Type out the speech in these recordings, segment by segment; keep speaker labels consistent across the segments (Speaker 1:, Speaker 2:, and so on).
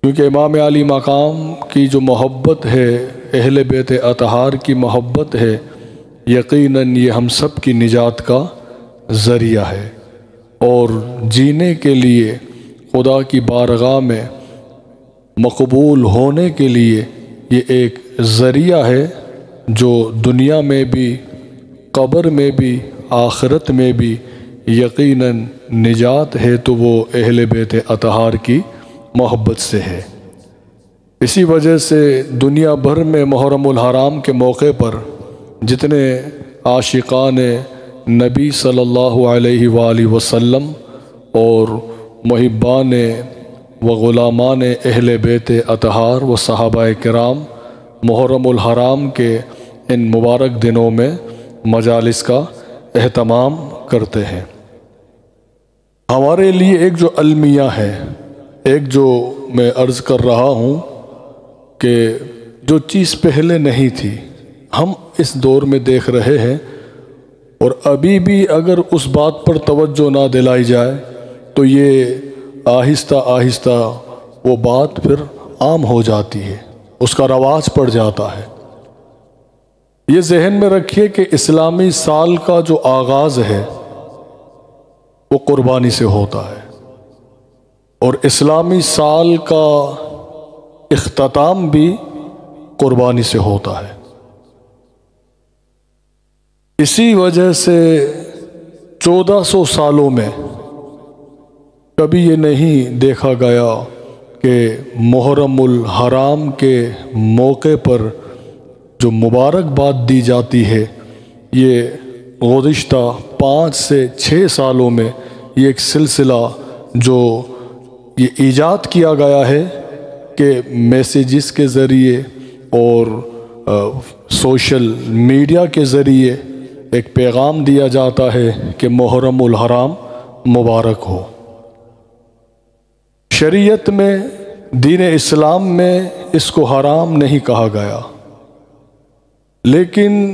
Speaker 1: کیونکہ امام علی مقام کی جو محبت ہے، اہل بیت اطہار کی محبت ہے، یقیناً یہ ہم سب کی نجات کا ذریعہ ہے، اور جینے کے لیے خدا کی بارگاہ میں مقبول ہونے کے لیے یہ ایک ذریعہ ہے جو دنیا میں بھی، قبر میں بھی، آخرت میں بھی یقیناً نجات ہے تو وہ اہل بیت اطہار کی محبت سے ہے۔ اسی وجہ سے دنیا بھر میں محرم الحرام کے موقع پر جتنے عاشقان نبی صلی اللہ علیہ وآلہ وسلم اور محبان و غلامان اہل بیت اطہار و صحابہ کرام محرم الحرام کے ان مبارک دنوں میں مجالس کا اہتمام کرتے ہیں۔ ہمارے لیے ایک جو المیہ ہے، ایک جو میں عرض کر رہا ہوں کہ جو چیز پہلے نہیں تھی ہم اس دور میں دیکھ رہے ہیں، اور ابھی بھی اگر اس بات پر توجہ نہ دلائی جائے تو یہ آہستہ آہستہ وہ بات پھر عام ہو جاتی ہے، اس کا رواج پڑ جاتا ہے۔ یہ ذہن میں رکھیے کہ اسلامی سال کا جو آغاز ہے وہ قربانی سے ہوتا ہے، اور اسلامی سال کا اختتام بھی قربانی سے ہوتا ہے۔ اسی وجہ سے 1400 سالوں میں کبھی یہ نہیں دیکھا گیا کہ محرم الحرام کے موقع پر جو مبارکباد دی جاتی ہے، یہ گزشتہ 5 سے 6 سالوں میں یہ ایک سلسلہ جو یہ ایجاد کیا گیا ہے کہ میسیجز کے ذریعے اور سوشل میڈیا کے ذریعے ایک پیغام دیا جاتا ہے کہ محرم الحرام مبارک ہو۔ شریعت میں، دین اسلام میں اس کو حرام نہیں کہا گیا، لیکن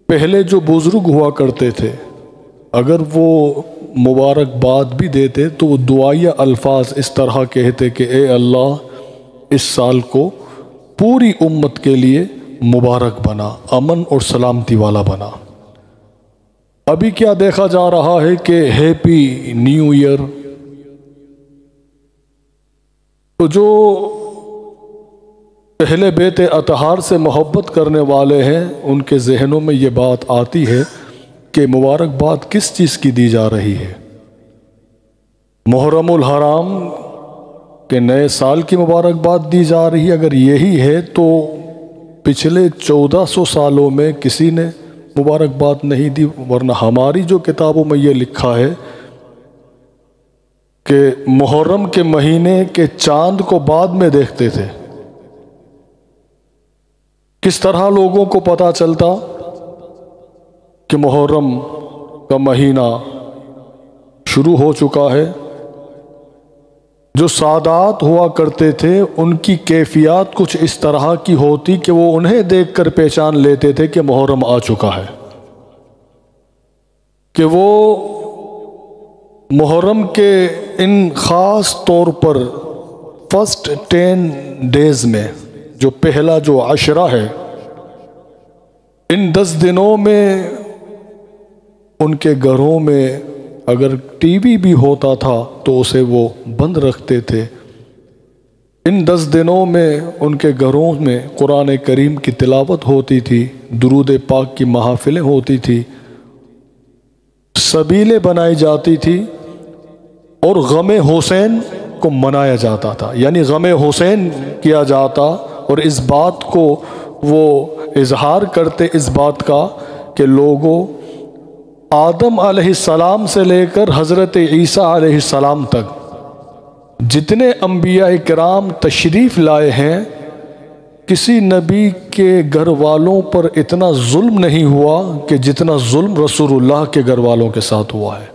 Speaker 1: پہلے جو بزرگ ہوا کرتے تھے اگر وہ مبارکباد بھی دیتے تو وہ دعائیہ الفاظ اس طرح کہتے کہ اے اللہ اس سال کو پوری امت کے لیے مبارک بنا، امن اور سلامتی والا بنا۔ ابھی کیا دیکھا جا رہا ہے کہ ہیپی نیو ایئر، تو جو اہل بیت اطہار سے محبت کرنے والے ہیں ان کے ذہنوں میں یہ بات آتی ہے کہ مبارکباد کس چیز کی دی جا رہی ہے؟ محرم الحرام کے نئے سال کی مبارکباد دی جا رہی ہے۔ اگر یہی ہے تو پچھلے 1400 سالوں میں کسی نے مبارکباد نہیں دی، ورنہ ہماری جو کتابوں میں یہ لکھا ہے کہ محرم کے مہینے کے چاند کو بعد میں دیکھتے تھے۔ کس طرح لوگوں کو پتہ چلتا کہ محرم کا مہینہ شروع ہو چکا ہے؟ جو سادات ہوا کرتے تھے ان کی کیفیات کچھ اس طرح کی ہوتی کہ وہ انہیں دیکھ کر پہچان لیتے تھے کہ محرم آ چکا ہے، کہ وہ محرم کے ان خاص طور پر فرسٹ 10 ڈیز میں جو پہلا جو عشرہ ہے، ان 10 دنوں میں ان کے گھروں میں اگر ٹی وی بھی ہوتا تھا تو اسے وہ بند رکھتے تھے۔ ان 10 دنوں میں ان کے گھروں میں قرآن کریم کی تلاوت ہوتی تھی، درود پاک کی محافلیں ہوتی تھی، سبیلیں بنائی جاتی تھی، اور غم حسین کو منایا جاتا تھا، یعنی غم حسین کیا جاتا، اور اس بات کو وہ اظہار کرتے اس بات کا کہ لوگوں آدم علیہ السلام سے لے کر حضرت عیسیٰ علیہ السلام تک جتنے انبیاء کرام تشریف لائے ہیں، کسی نبی کے گھر والوں پر اتنا ظلم نہیں ہوا کہ جتنا ظلم رسول اللہ کے گھر والوں کے ساتھ ہوا ہے،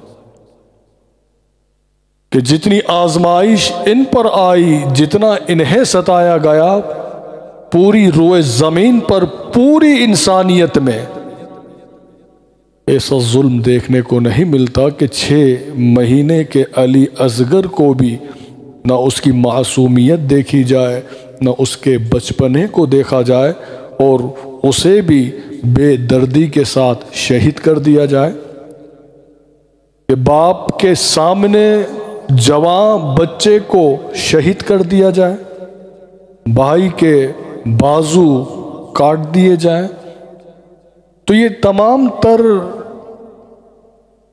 Speaker 1: کہ جتنی آزمائش ان پر آئی، جتنا انہیں ستایا گیا، پوری روئے زمین پر پوری انسانیت میں ایسا ظلم دیکھنے کو نہیں ملتا کہ 6 مہینے کے علی اصغر کو بھی نہ اس کی معصومیت دیکھی جائے، نہ اس کے بچپنے کو دیکھا جائے، اور اسے بھی بے دردی کے ساتھ شہید کر دیا جائے؟ کہ باپ کے سامنے جوان بچے کو شہید کر دیا جائے، بھائی کے بازو کاٹ دیے جائیں؟ تو یہ تمام تر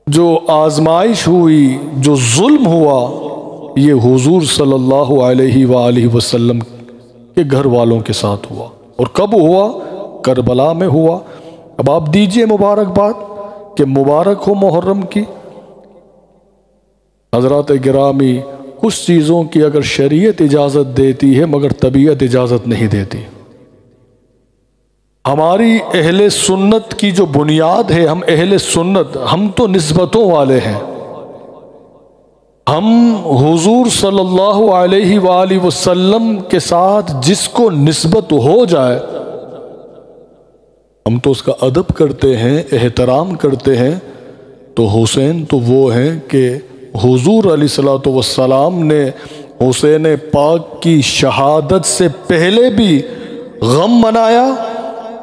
Speaker 1: جو آزمائش ہوئی، جو ظلم ہوا، یہ حضور صلی اللہ علیہ وآلہ وسلم کے گھر والوں کے ساتھ ہوا۔ اور کب ہوا؟ کربلا میں ہوا۔ اب آپ دیجئے مبارکباد کہ مبارک ہو محرم کی۔ حضرات گرامی، کچھ چیزوں کی اگر شریعت اجازت دیتی ہے مگر طبیعت اجازت نہیں دیتی۔ ہماری اہل سنت کی جو بنیاد ہے، ہم اہل سنت، ہم تو نسبتوں والے ہیں۔ ہم حضور صلی اللہ علیہ وآلہ وسلم کے ساتھ جس کو نسبت ہو جائے ہم تو اس کا ادب کرتے ہیں، احترام کرتے ہیں۔ تو حسین تو وہ ہیں کہ حضور علیہ السلام نے حسین پاک کی شہادت سے پہلے بھی غم منایا،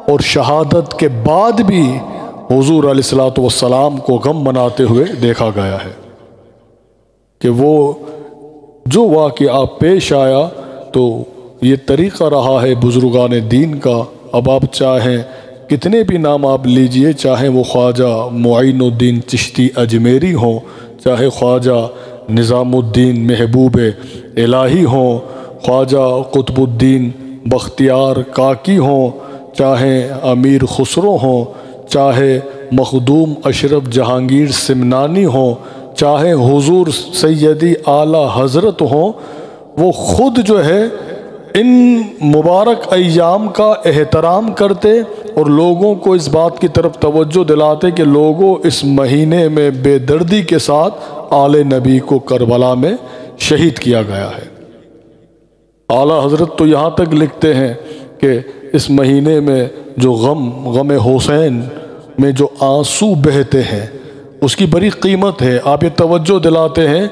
Speaker 1: اور شہادت کے بعد بھی حضور علیہ السلام کو غم مناتے ہوئے دیکھا گیا ہے۔ کہ وہ جو واقعہ پیش آیا تو یہ طریقہ رہا ہے بزرگان دین کا۔ اب آپ چاہیں کتنے بھی نام آپ لیجئے، چاہے وہ خواجہ معین الدین چشتی اجمیری ہوں، چاہے خواجہ نظام الدین محبوب الہی ہوں، خواجہ قطب الدین بختیار کاکی ہوں، چاہے امیر خسرو ہوں، چاہے مخدوم اشرف جہانگیر سمنانی ہوں، چاہے حضور سیدی اعلیٰ حضرت ہوں، وہ خود جو ہے ان مبارک ایام کا احترام کرتے اور لوگوں کو اس بات کی طرف توجہ دلاتے کہ لوگوں اس مہینے میں بے دردی کے ساتھ آل نبی کو کربلا میں شہید کیا گیا ہے۔ اعلیٰ حضرت تو یہاں تک لکھتے ہیں کہ اس مہینے میں جو غم حسین میں جو آنسو بہتے ہیں اس کی بڑی قیمت ہے۔ آپ یہ توجہ دلاتے ہیں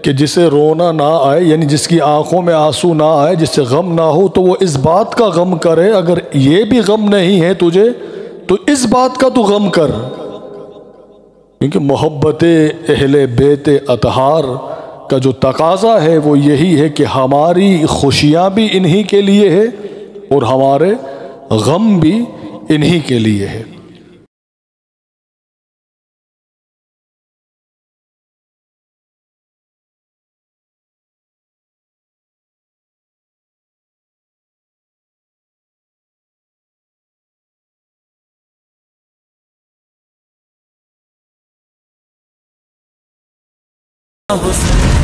Speaker 1: کہ جسے رونا نہ آئے، یعنی جس کی آنکھوں میں آنسو نہ آئے، جس سے غم نہ ہو، تو وہ اس بات کا غم کرے۔ اگر یہ بھی غم نہیں ہے تجھے تو اس بات کا تو غم کر، کیونکہ محبت اہل بیت اطہار کا جو تقاضا ہے وہ یہی ہے کہ ہماری خوشیاں بھی انہی کے لیے ہے اور ہمارے غم بھی انہی کے لیے ہے۔
Speaker 2: حسین